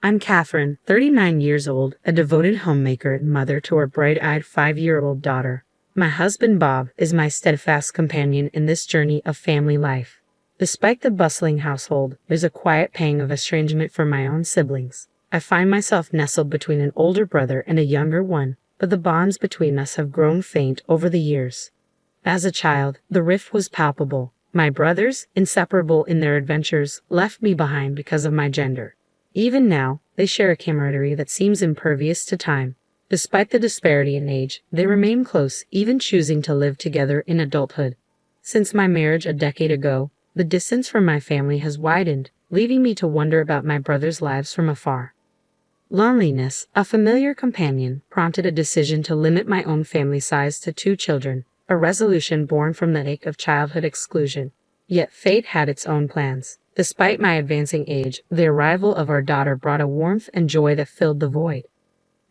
I'm Catherine, 39 years old, a devoted homemaker and mother to our bright-eyed 5-year-old daughter. My husband Bob is my steadfast companion in this journey of family life. Despite the bustling household, there's a quiet pang of estrangement from my own siblings. I find myself nestled between an older brother and a younger one, but the bonds between us have grown faint over the years. As a child, the rift was palpable. My brothers, inseparable in their adventures, left me behind because of my gender. Even now, they share a camaraderie that seems impervious to time. Despite the disparity in age, they remain close, even choosing to live together in adulthood. Since my marriage a decade ago, the distance from my family has widened, leaving me to wonder about my brothers' lives from afar. Loneliness, a familiar companion, prompted a decision to limit my own family size to 2 children, a resolution born from the ache of childhood exclusion. Yet fate had its own plans. Despite my advancing age, the arrival of our daughter brought a warmth and joy that filled the void.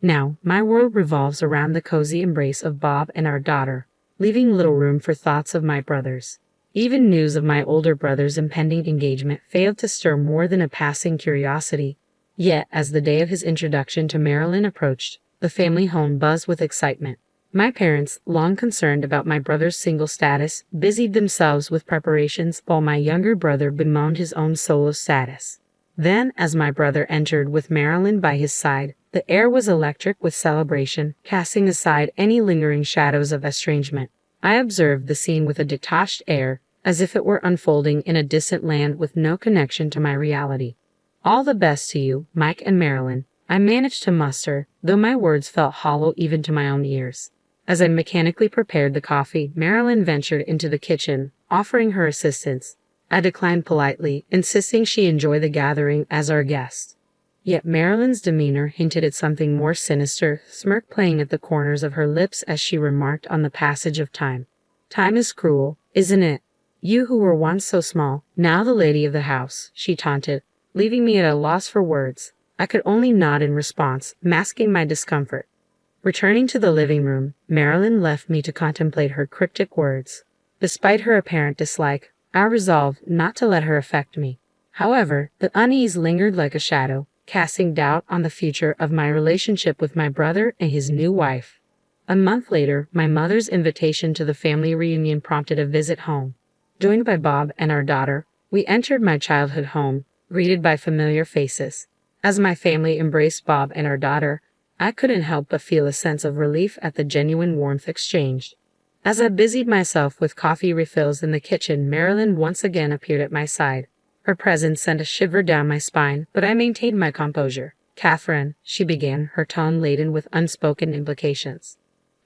Now, my world revolves around the cozy embrace of Bob and our daughter, leaving little room for thoughts of my brothers. Even news of my older brother's impending engagement failed to stir more than a passing curiosity. Yet, as the day of his introduction to Marilyn approached, the family home buzzed with excitement. My parents, long concerned about my brother's single status, busied themselves with preparations while my younger brother bemoaned his own solo status. Then, as my brother entered with Marilyn by his side, the air was electric with celebration, casting aside any lingering shadows of estrangement. I observed the scene with a detached air, as if it were unfolding in a distant land with no connection to my reality. "All the best to you, Mike and Marilyn," I managed to muster, though my words felt hollow even to my own ears. As I mechanically prepared the coffee, Marilyn ventured into the kitchen, offering her assistance. I declined politely, insisting she enjoy the gathering as our guest. Yet Marilyn's demeanor hinted at something more sinister, smirk playing at the corners of her lips as she remarked on the passage of time. "Time is cruel, isn't it? You who were once so small, now the lady of the house," she taunted, leaving me at a loss for words. I could only nod in response, masking my discomfort. Returning to the living room, Marilyn left me to contemplate her cryptic words. Despite her apparent dislike, I resolved not to let her affect me. However, the unease lingered like a shadow, casting doubt on the future of my relationship with my brother and his new wife. A month later, my mother's invitation to the family reunion prompted a visit home. Joined by Bob and our daughter, we entered my childhood home, greeted by familiar faces. As my family embraced Bob and our daughter, I couldn't help but feel a sense of relief at the genuine warmth exchanged. As I busied myself with coffee refills in the kitchen, Marilyn once again appeared at my side. Her presence sent a shiver down my spine, but I maintained my composure. "Catherine," she began, her tone laden with unspoken implications,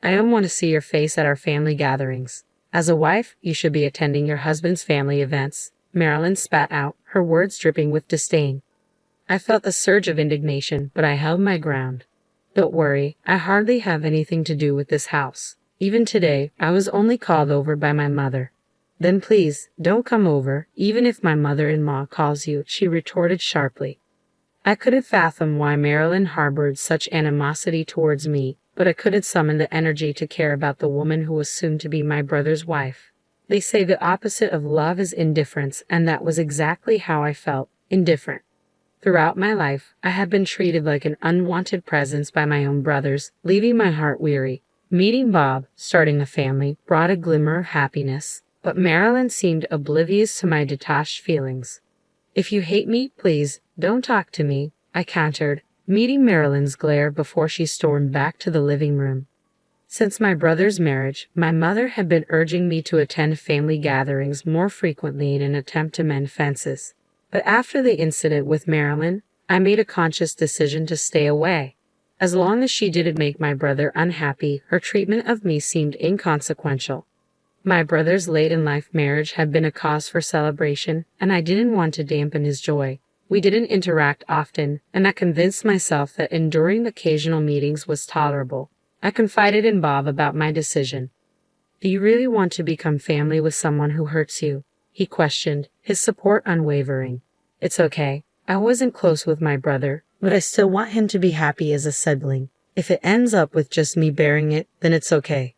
"I don't want to see your face at our family gatherings. As a wife, you should be attending your husband's family events." Marilyn spat out, her words dripping with disdain. I felt a surge of indignation, but I held my ground. "Don't worry, I hardly have anything to do with this house. Even today, I was only called over by my mother." "Then please, don't come over, even if my mother-in-law calls you," she retorted sharply. I couldn't fathom why Marilyn harbored such animosity towards me, but I couldn't summon the energy to care about the woman who was soon to be my brother's wife. They say the opposite of love is indifference, and that was exactly how I felt, indifferent. Throughout my life, I had been treated like an unwanted presence by my own brothers, leaving my heart weary. Meeting Bob, starting a family, brought a glimmer of happiness, but Marilyn seemed oblivious to my detached feelings. "If you hate me, please, don't talk to me," I countered, meeting Marilyn's glare before she stormed back to the living room. Since my brother's marriage, my mother had been urging me to attend family gatherings more frequently in an attempt to mend fences. But after the incident with Marilyn, I made a conscious decision to stay away. As long as she didn't make my brother unhappy, her treatment of me seemed inconsequential. My brother's late-in-life marriage had been a cause for celebration, and I didn't want to dampen his joy. We didn't interact often, and I convinced myself that enduring occasional meetings was tolerable. I confided in Bob about my decision. "Do you really want to become family with someone who hurts you?" he questioned, his support unwavering. "It's okay. I wasn't close with my brother, but I still want him to be happy as a sibling. If it ends up with just me bearing it, then it's okay."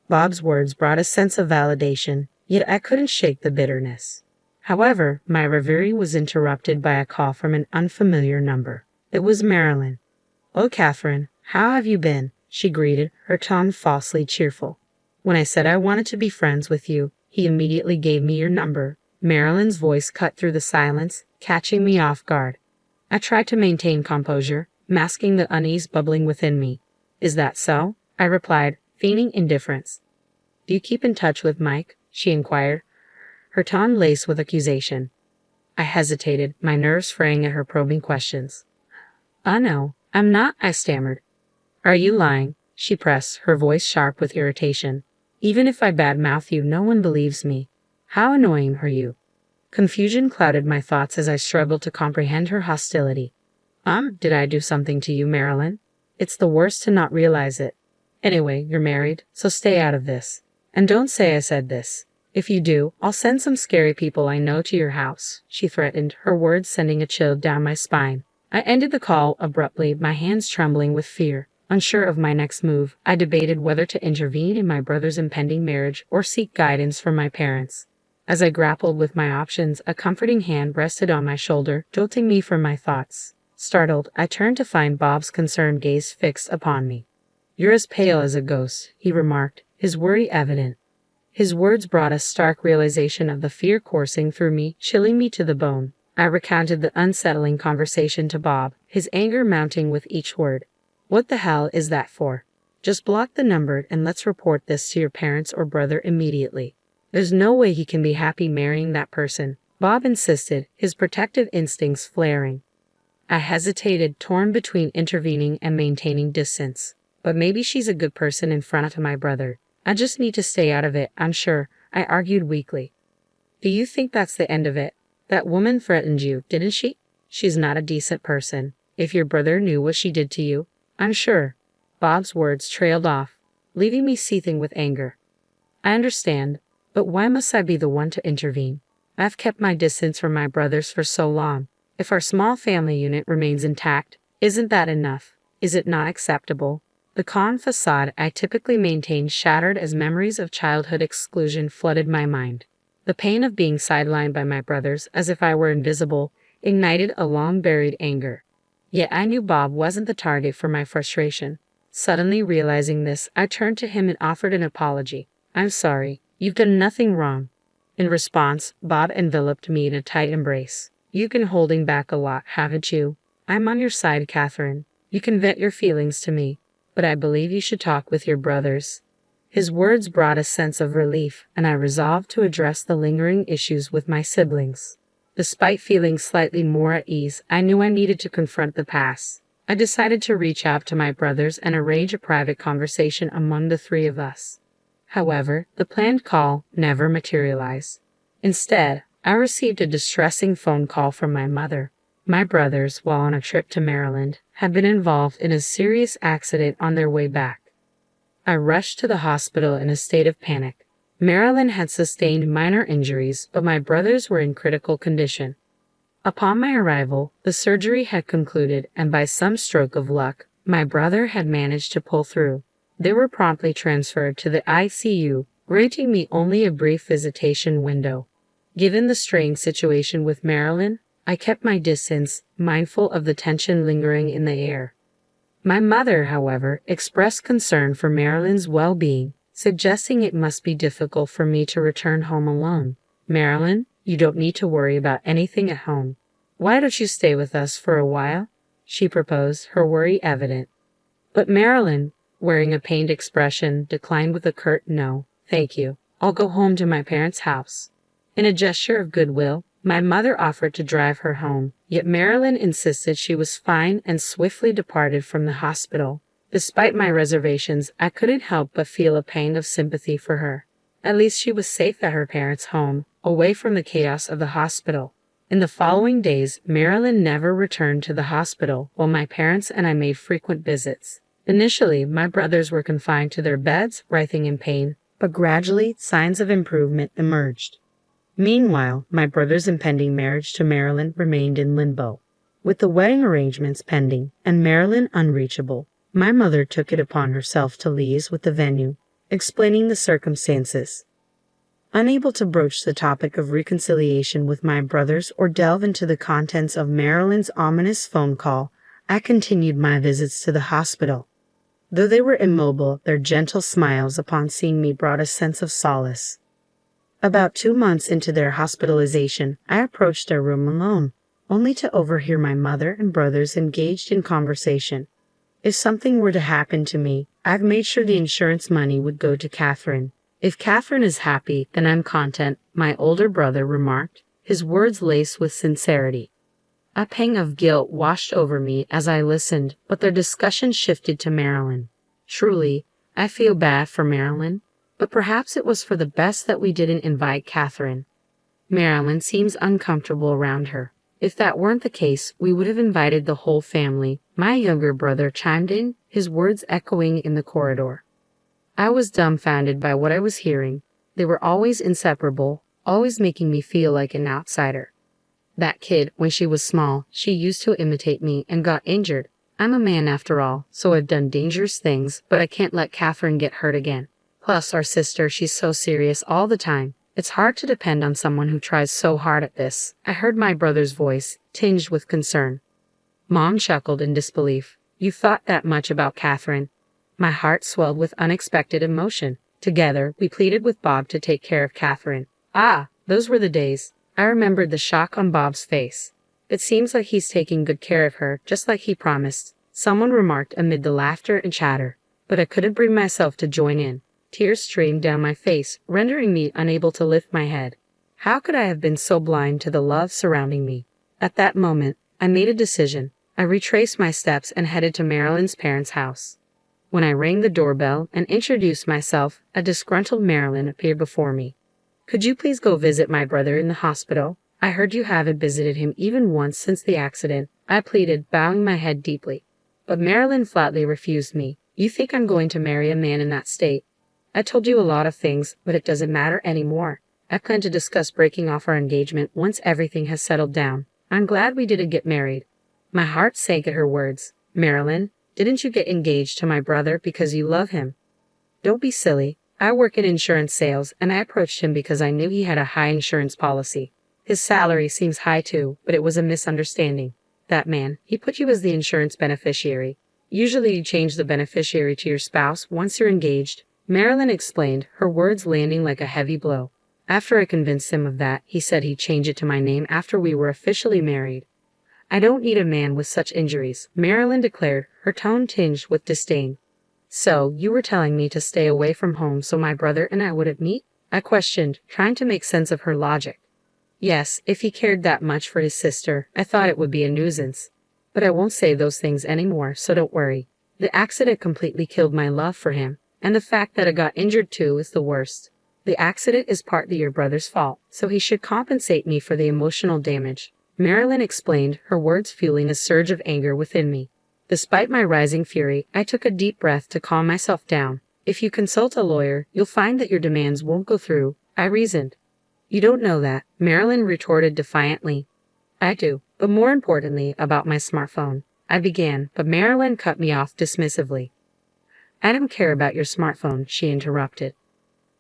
Bob's words brought a sense of validation, yet I couldn't shake the bitterness. However, my reverie was interrupted by a call from an unfamiliar number. It was Marilyn. "Oh, Catherine, how have you been?" she greeted, her tone falsely cheerful. "When I said I wanted to be friends with you, he immediately gave me your number." Marilyn's voice cut through the silence, catching me off guard. I tried to maintain composure, masking the unease bubbling within me. "Is that so?" I replied, feigning indifference. "Do you keep in touch with Mike?" she inquired, her tone laced with accusation. I hesitated, my nerves fraying at her probing questions. No, I'm not," I stammered. "Are you lying?" she pressed, her voice sharp with irritation. "Even if I badmouth you, no one believes me. How annoying are you?" Confusion clouded my thoughts as I struggled to comprehend her hostility. Did I do something to you, Marilyn? It's the worst to not realize it. Anyway, you're married, so stay out of this. And don't say I said this. If you do, I'll send some scary people I know to your house," she threatened, her words sending a chill down my spine. I ended the call abruptly, my hands trembling with fear. Unsure of my next move, I debated whether to intervene in my brother's impending marriage or seek guidance from my parents. As I grappled with my options, a comforting hand rested on my shoulder, jolting me from my thoughts. Startled, I turned to find Bob's concerned gaze fixed upon me. "You're as pale as a ghost," he remarked, his worry evident. His words brought a stark realization of the fear coursing through me, chilling me to the bone. I recounted the unsettling conversation to Bob, his anger mounting with each word. "What the hell is that for? Just block the number and let's report this to your parents or brother immediately. There's no way he can be happy marrying that person," Bob insisted, his protective instincts flaring. I hesitated, torn between intervening and maintaining distance. "But maybe she's a good person in front of my brother. I just need to stay out of it, I'm sure," I argued weakly. "Do you think that's the end of it? That woman threatened you, didn't she? She's not a decent person. If your brother knew what she did to you, I'm sure." Bob's words trailed off, leaving me seething with anger. "I understand, but why must I be the one to intervene? I've kept my distance from my brothers for so long. If our small family unit remains intact, isn't that enough? Is it not acceptable?" The calm facade I typically maintained shattered as memories of childhood exclusion flooded my mind. The pain of being sidelined by my brothers, as if I were invisible, ignited a long-buried anger. Yet I knew Bob wasn't the target for my frustration. Suddenly realizing this, I turned to him and offered an apology. "I'm sorry. You've done nothing wrong." In response, Bob enveloped me in a tight embrace. "You've been holding back a lot, haven't you? I'm on your side, Catherine. You can vent your feelings to me, but I believe you should talk with your brothers." His words brought a sense of relief, and I resolved to address the lingering issues with my siblings. Despite feeling slightly more at ease, I knew I needed to confront the past. I decided to reach out to my brothers and arrange a private conversation among the three of us. However, the planned call never materialized. Instead, I received a distressing phone call from my mother. My brothers, while on a trip to Maryland, had been involved in a serious accident on their way back. I rushed to the hospital in a state of panic. Marilyn had sustained minor injuries, but my brothers were in critical condition. Upon my arrival, the surgery had concluded, and by some stroke of luck, my brother had managed to pull through. They were promptly transferred to the ICU, granting me only a brief visitation window. Given the strained situation with Marilyn, I kept my distance, mindful of the tension lingering in the air. My mother, however, expressed concern for Marilyn's well-being, suggesting it must be difficult for me to return home alone. "Marilyn, you don't need to worry about anything at home. Why don't you stay with us for a while?" she proposed, her worry evident. But Marilyn, wearing a pained expression, declined with a curt "No, thank you. I'll go home to my parents' house." In a gesture of goodwill, my mother offered to drive her home, yet Marilyn insisted she was fine and swiftly departed from the hospital. Despite my reservations, I couldn't help but feel a pang of sympathy for her. At least she was safe at her parents' home, away from the chaos of the hospital. In the following days, Marilyn never returned to the hospital, while my parents and I made frequent visits. Initially, my brothers were confined to their beds, writhing in pain, but gradually signs of improvement emerged. Meanwhile, my brother's impending marriage to Marilyn remained in limbo. With the wedding arrangements pending and Marilyn unreachable, my mother took it upon herself to liaise with the venue, explaining the circumstances. Unable to broach the topic of reconciliation with my brothers or delve into the contents of Marilyn's ominous phone call, I continued my visits to the hospital. Though they were immobile, their gentle smiles upon seeing me brought a sense of solace. About 2 months into their hospitalization, I approached their room alone, only to overhear my mother and brothers engaged in conversation. If something were to happen to me, I've made sure the insurance money would go to Catherine. If Catherine is happy, then I'm content, my older brother remarked, his words laced with sincerity. A pang of guilt washed over me as I listened, but their discussion shifted to Marilyn. Truly, I feel bad for Marilyn, but perhaps it was for the best that we didn't invite Catherine. Marilyn seems uncomfortable around her. If that weren't the case, we would have invited the whole family, my younger brother chimed in, his words echoing in the corridor. I was dumbfounded by what I was hearing. They were always inseparable, always making me feel like an outsider. That kid, when she was small, she used to imitate me and got injured. I'm a man after all, so I've done dangerous things, but I can't let Catherine get hurt again. Plus, our sister, she's so serious all the time. It's hard to depend on someone who tries so hard at this. I heard my brother's voice, tinged with concern. Mom chuckled in disbelief. You thought that much about Catherine? My heart swelled with unexpected emotion. Together, we pleaded with Bob to take care of Catherine. Ah, those were the days. I remembered the shock on Bob's face. It seems like he's taking good care of her, just like he promised, someone remarked amid the laughter and chatter. But I couldn't bring myself to join in. Tears streamed down my face, rendering me unable to lift my head. How could I have been so blind to the love surrounding me? At that moment, I made a decision. I retraced my steps and headed to Marilyn's parents' house. When I rang the doorbell and introduced myself, a disgruntled Marilyn appeared before me. Could you please go visit my brother in the hospital? I heard you haven't visited him even once since the accident, I pleaded, bowing my head deeply. But Marilyn flatly refused me. You think I'm going to marry a man in that state? I told you a lot of things, but it doesn't matter anymore. I plan to discuss breaking off our engagement once everything has settled down. I'm glad we didn't get married. My heart sank at her words. Marilyn, didn't you get engaged to my brother because you love him? Don't be silly. I work in insurance sales, and I approached him because I knew he had a high insurance policy. His salary seems high too, but it was a misunderstanding. That man, he put you as the insurance beneficiary. Usually you change the beneficiary to your spouse once you're engaged. Marilyn explained, her words landing like a heavy blow. After I convinced him of that, he said he'd change it to my name after we were officially married. I don't need a man with such injuries, Marilyn declared, her tone tinged with disdain. So, you were telling me to stay away from home so my brother and I wouldn't meet? I questioned, trying to make sense of her logic. Yes, if he cared that much for his sister, I thought it would be a nuisance. But I won't say those things anymore, so don't worry. The accident completely killed my love for him. And the fact that I got injured too is the worst. The accident is partly your brother's fault, so he should compensate me for the emotional damage. Marilyn explained, her words fueling a surge of anger within me. Despite my rising fury, I took a deep breath to calm myself down. If you consult a lawyer, you'll find that your demands won't go through, I reasoned. You don't know that, Marilyn retorted defiantly. I do, but more importantly, about my smartphone. I began, but Marilyn cut me off dismissively. I don't care about your smartphone, she interrupted.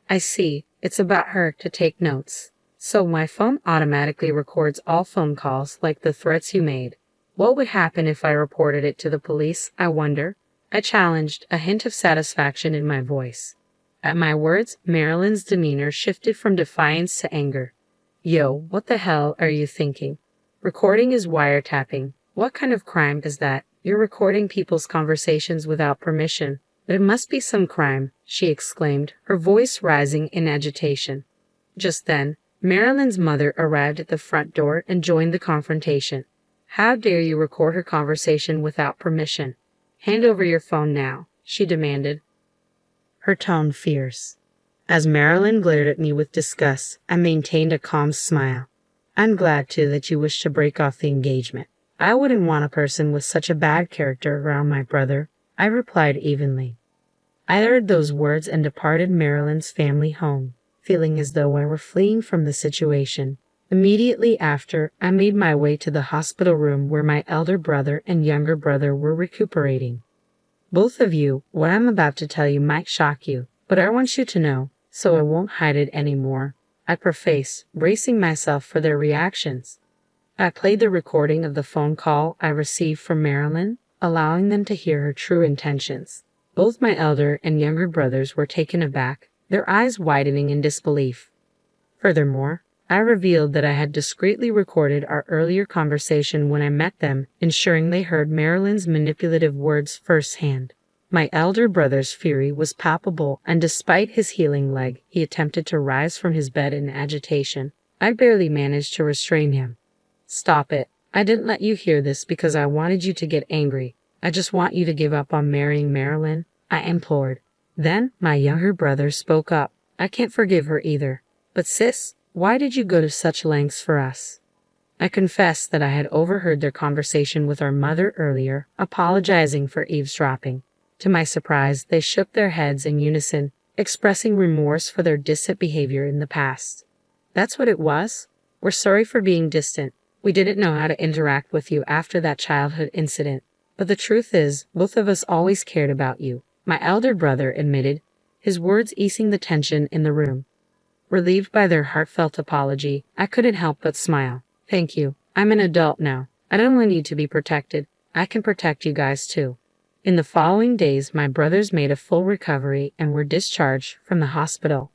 I see, it's about her to take notes. So my phone automatically records all phone calls like the threats you made. What would happen if I reported it to the police, I wonder? I challenged, a hint of satisfaction in my voice. At my words, Marilyn's demeanor shifted from defiance to anger. Yo, what the hell are you thinking? Recording is wiretapping. What kind of crime is that? You're recording people's conversations without permission. There must be some crime, she exclaimed, her voice rising in agitation. Just then, Marilyn's mother arrived at the front door and joined the confrontation. How dare you record her conversation without permission? Hand over your phone now, she demanded, her tone fierce. As Marilyn glared at me with disgust, I maintained a calm smile. I'm glad, too, that you wish to break off the engagement. I wouldn't want a person with such a bad character around my brother, I replied evenly. I uttered those words and departed Marilyn's family home, feeling as though I were fleeing from the situation. Immediately after, I made my way to the hospital room where my elder brother and younger brother were recuperating. Both of you, what I'm about to tell you might shock you, but I want you to know, so I won't hide it anymore, I prefaced, bracing myself for their reactions. I played the recording of the phone call I received from Marilyn, allowing them to hear her true intentions. Both my elder and younger brothers were taken aback, their eyes widening in disbelief. Furthermore, I revealed that I had discreetly recorded our earlier conversation when I met them, ensuring they heard Marilyn's manipulative words firsthand. My elder brother's fury was palpable, and despite his healing leg, he attempted to rise from his bed in agitation. I barely managed to restrain him. "Stop it. I didn't let you hear this because I wanted you to get angry. I just want you to give up on marrying Marilyn," I implored. Then my younger brother spoke up. "I can't forgive her either. But sis, why did you go to such lengths for us?" I confessed that I had overheard their conversation with our mother earlier, apologizing for eavesdropping. To my surprise, they shook their heads in unison, expressing remorse for their distant behavior in the past. "That's what it was? We're sorry for being distant. We didn't know how to interact with you after that childhood incident. But the truth is, both of us always cared about you," my elder brother admitted, his words easing the tension in the room. Relieved by their heartfelt apology, I couldn't help but smile. "Thank you. I'm an adult now. I don't only need to be protected. I can protect you guys too." In the following days, my brothers made a full recovery and were discharged from the hospital.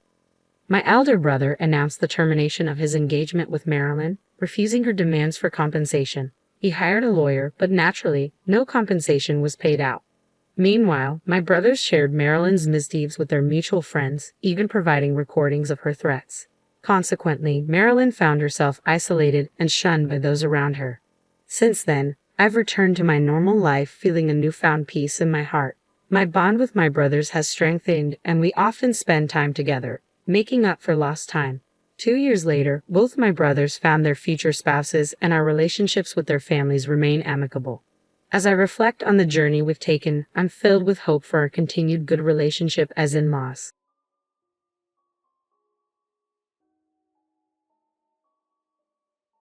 My elder brother announced the termination of his engagement with Marilyn, refusing her demands for compensation. He hired a lawyer, but naturally, no compensation was paid out. Meanwhile, my brothers shared Marilyn's misdeeds with their mutual friends, even providing recordings of her threats. Consequently, Marilyn found herself isolated and shunned by those around her. Since then, I've returned to my normal life feeling a newfound peace in my heart. My bond with my brothers has strengthened, and we often spend time together, making up for lost time. 2 years later, both my brothers found their future spouses, and our relationships with their families remain amicable. As I reflect on the journey we've taken, I'm filled with hope for our continued good relationship as in-laws.